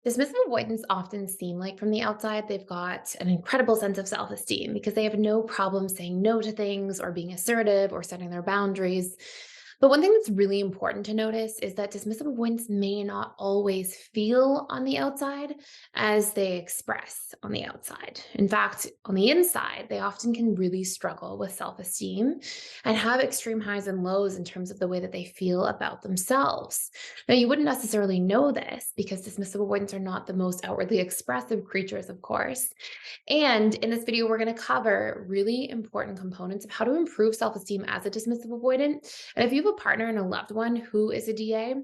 Dismissive avoidants often seem like from the outside they've got an incredible sense of self esteem because they have no problem saying no to things or being assertive or setting their boundaries. But one thing that's really important to notice is that dismissive avoidants may not always feel on the outside as they express on the outside. In fact, on the inside, they often can really struggle with self esteem and have extreme highs and lows in terms of the way that they feel about themselves. Now, you wouldn't necessarily know this because dismissive avoidants are not the most outwardly expressive creatures, of course. And in this video, we're going to cover really important components of how to improve self esteem as a dismissive avoidant. And if you have a partner and a loved one who is a DA,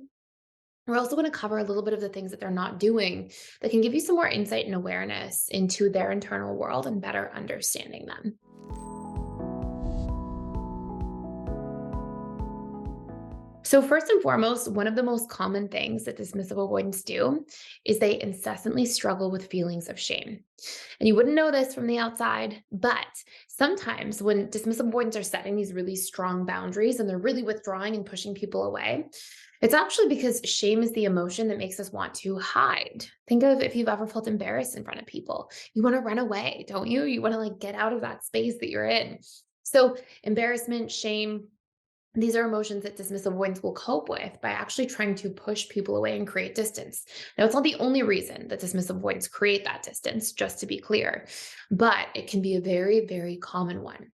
we're also going to cover a little bit of the things that they're not doing that can give you some more insight and awareness into their internal world and better understanding them. So, first and foremost, one of the most common things that dismissive avoidants do is they incessantly struggle with feelings of shame. And you wouldn't know this from the outside, but sometimes when dismissive avoidants are setting these really strong boundaries and they're really withdrawing and pushing people away, it's actually because shame is the emotion that makes us want to hide. Think of if you've ever felt embarrassed in front of people. You want to run away, don't you? You want to get out of that space that you're in. So, embarrassment, shame, these are emotions that dismissive avoidance will cope with by actually trying to push people away and create distance. Now, it's not the only reason that dismissive avoidance create that distance, just to be clear, but it can be a very, very common one.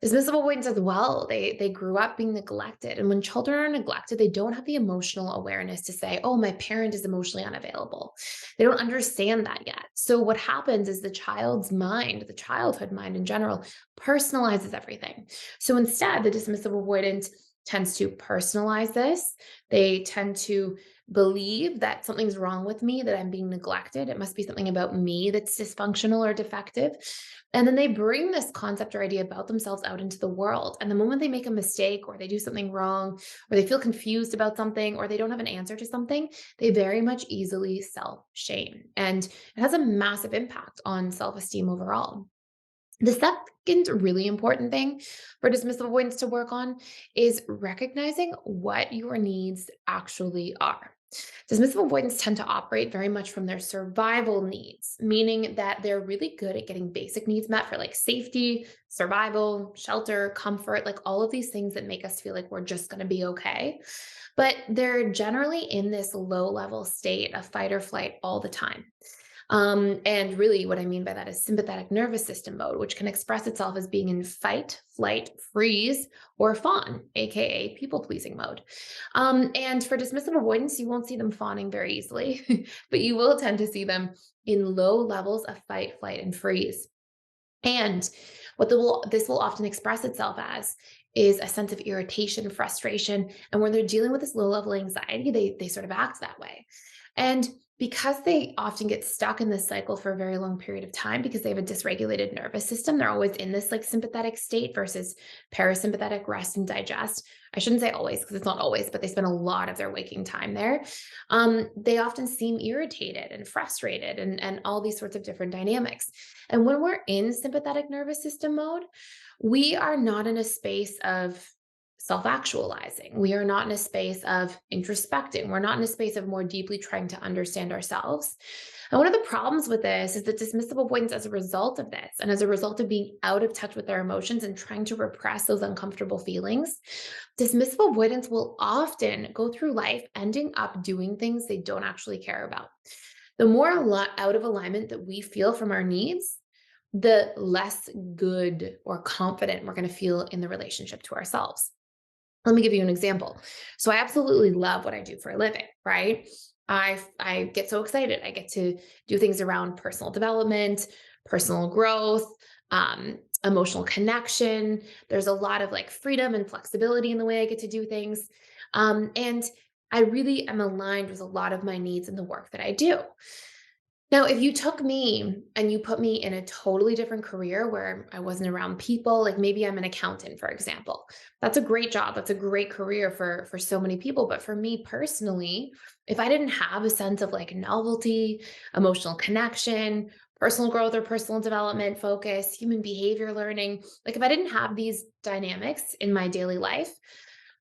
Dismissive avoidance as well, they grew up being neglected. And when children are neglected, they don't have the emotional awareness to say, oh, my parent is emotionally unavailable. They don't understand that yet. So what happens is the child's mind, the childhood mind in general, personalizes everything. So instead, the dismissive avoidant tends to personalize this. They tend to believe that something's wrong with me, that I'm being neglected. It must be something about me that's dysfunctional or defective. And then they bring this concept or idea about themselves out into the world. And the moment they make a mistake or they do something wrong or they feel confused about something or they don't have an answer to something, they very much easily self shame. And it has a massive impact on self esteem overall. The second really important thing for dismissive avoidance to work on is recognizing what your needs actually are. Dismissive avoidants tend to operate very much from their survival needs, meaning that they're really good at getting basic needs met for safety, survival, shelter, comfort, all of these things that make us feel like we're just going to be okay. But they're generally in this low level state of fight or flight all the time. And really, what I mean by that is sympathetic nervous system mode, which can express itself as being in fight, flight, freeze, or fawn, aka people pleasing mode. And for dismissive avoidance, you won't see them fawning very easily, but you will tend to see them in low levels of fight, flight, and freeze. And this will often express itself as is a sense of irritation, frustration. And when they're dealing with this low level anxiety, they sort of act that way. And because they often get stuck in this cycle for a very long period of time because they have a dysregulated nervous system, they're always in this sympathetic state versus parasympathetic rest and digest. I shouldn't say always because it's not always, but they spend a lot of their waking time there. They often seem irritated and frustrated and all these sorts of different dynamics. And when we're in sympathetic nervous system mode, we are not in a space of self actualizing. We are not in a space of introspecting. We're not in a space of more deeply trying to understand ourselves. And one of the problems with this is that dismissive avoidance, as a result of this, and as a result of being out of touch with their emotions and trying to repress those uncomfortable feelings, dismissive avoidance will often go through life ending up doing things they don't actually care about. The more out of alignment that we feel from our needs, the less good or confident we're going to feel in the relationship to ourselves. Let me give you an example. So I absolutely love what I do for a living, right? I get so excited. I get to do things around personal development, personal growth, emotional connection. There's a lot of freedom and flexibility in the way I get to do things. And I really am aligned with a lot of my needs in the work that I do. Now, if you took me and you put me in a totally different career where I wasn't around people, maybe I'm an accountant, for example. That's a great job. That's a great career for so many people. But for me personally, if I didn't have a sense of novelty, emotional connection, personal growth or personal development focus, human behavior learning, if I didn't have these dynamics in my daily life,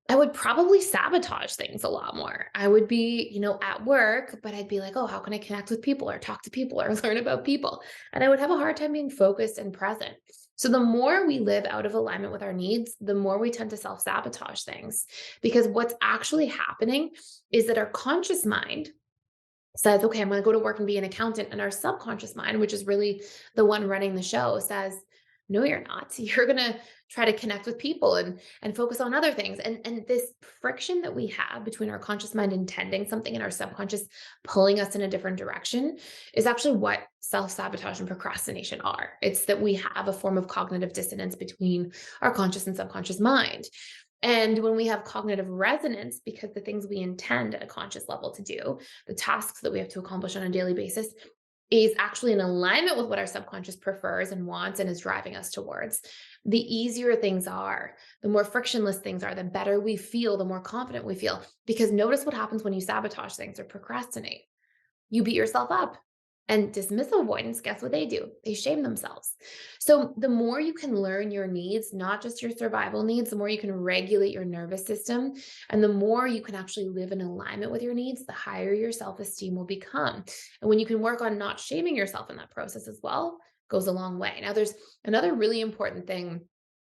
I would probably sabotage things a lot more. I would be, at work, but I'd be like, oh, how can I connect with people or talk to people or learn about people? And I would have a hard time being focused and present. So the more we live out of alignment with our needs, the more we tend to self sabotage things. Because what's actually happening is that our conscious mind says, okay, I'm going to go to work and be an accountant. And our subconscious mind, which is really the one running the show, says, no, you're not. You're going to try to connect with people and focus on other things. And this friction that we have between our conscious mind intending something and our subconscious pulling us in a different direction is actually what self-sabotage and procrastination are. It's that we have a form of cognitive dissonance between our conscious and subconscious mind. And when we have cognitive resonance, because the things we intend at a conscious level to do, the tasks that we have to accomplish on a daily basis, is actually in alignment with what our subconscious prefers and wants and is driving us towards. The easier things are, the more frictionless things are, the better we feel, the more confident we feel. Because notice what happens when you sabotage things or procrastinate. You beat yourself up. And dismissive avoidance, guess what they do? They shame themselves. So the more you can learn your needs, not just your survival needs, the more you can regulate your nervous system, and the more you can actually live in alignment with your needs, the higher your self-esteem will become. And when you can work on not shaming yourself in that process as well, goes a long way. Now, there's another really important thing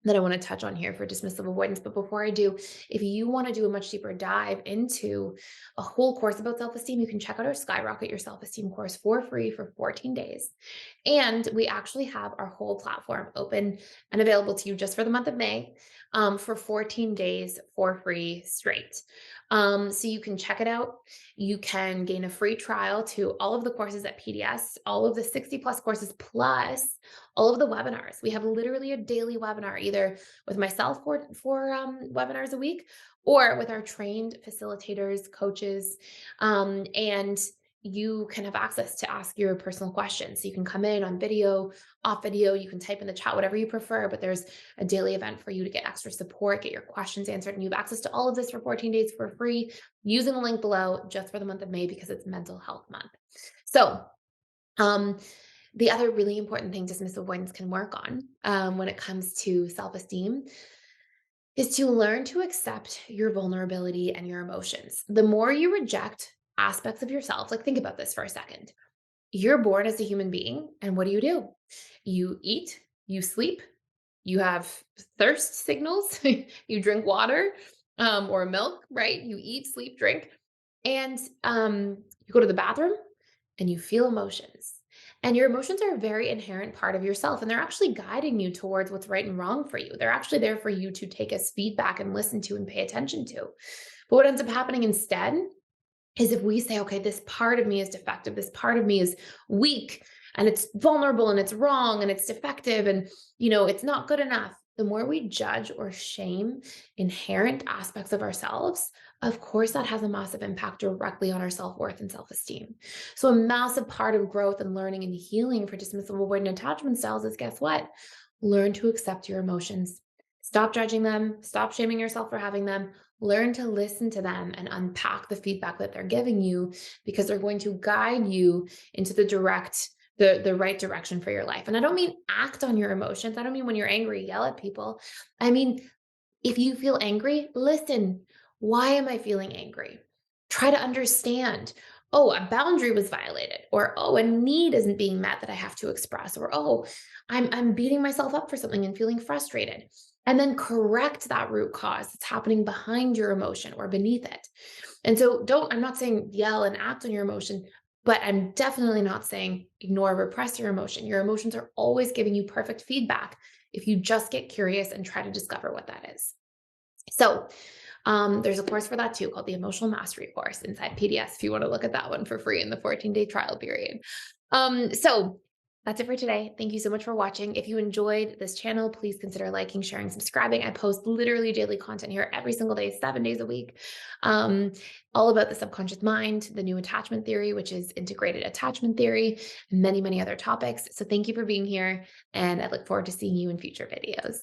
that I want to touch on here for dismissive avoidance. But before I do, if you want to do a much deeper dive into a whole course about self-esteem, you can check out our Skyrocket Your Self-Esteem course for free for 14 days. And we actually have our whole platform open and available to you just for the month of May, for 14 days for free straight. So you can check it out. You can gain a free trial to all of the courses at PDS, all of the 60 plus courses, plus all of the webinars. We have literally a daily webinar, either with myself for webinars a week, or with our trained facilitators, coaches, and you can have access to ask your personal questions. So you can come in on video, off video, you can type in the chat, whatever you prefer, but there's a daily event for you to get extra support, get your questions answered, and you have access to all of this for 14 days for free using the link below just for the month of May because it's Mental Health Month. So, the other really important thing dismissive avoidance can work on when it comes to self-esteem is to learn to accept your vulnerability and your emotions. The more you reject aspects of yourself, like think about this for a second. You're born as a human being, and what do? You eat, you sleep, you have thirst signals, you drink water or milk, right? You eat, sleep, drink, and you go to the bathroom and you feel emotions. And your emotions are a very inherent part of yourself, and they're actually guiding you towards what's right and wrong for you. They're actually there for you to take as feedback and listen to and pay attention to. But what ends up happening instead is if we say, okay, this part of me is defective, this part of me is weak, and it's vulnerable and it's wrong and it's defective and it's not good enough. The more we judge or shame inherent aspects of ourselves, of course, that has a massive impact directly on our self-worth and self-esteem. So a massive part of growth and learning and healing for dismissive avoidant attachment styles is, guess what? Learn to accept your emotions. Stop judging them. Stop shaming yourself for having them. Learn to listen to them and unpack the feedback that they're giving you, because they're going to guide you into the right direction for your life. And I don't mean act on your emotions. I don't mean when you're angry, yell at people. I mean, if you feel angry, listen. Why am I feeling angry? Try to understand. Oh, a boundary was violated, or oh, a need isn't being met that I have to express, or oh, I'm beating myself up for something and feeling frustrated. And then correct that root cause that's happening behind your emotion or beneath it. And so I'm not saying yell and act on your emotion, but I'm definitely not saying ignore or repress your emotion. Your emotions are always giving you perfect feedback if you just get curious and try to discover what that is. So there's a course for that too called the Emotional Mastery course inside PDS if you want to look at that one for free in the 14-day trial period. So that's it for today. Thank you so much for watching. If you enjoyed this channel, please consider liking, sharing, subscribing. I post literally daily content here every single day, 7 days a week, all about the subconscious mind, the new attachment theory, which is integrated attachment theory, and many, many other topics. So thank you for being here, and I look forward to seeing you in future videos.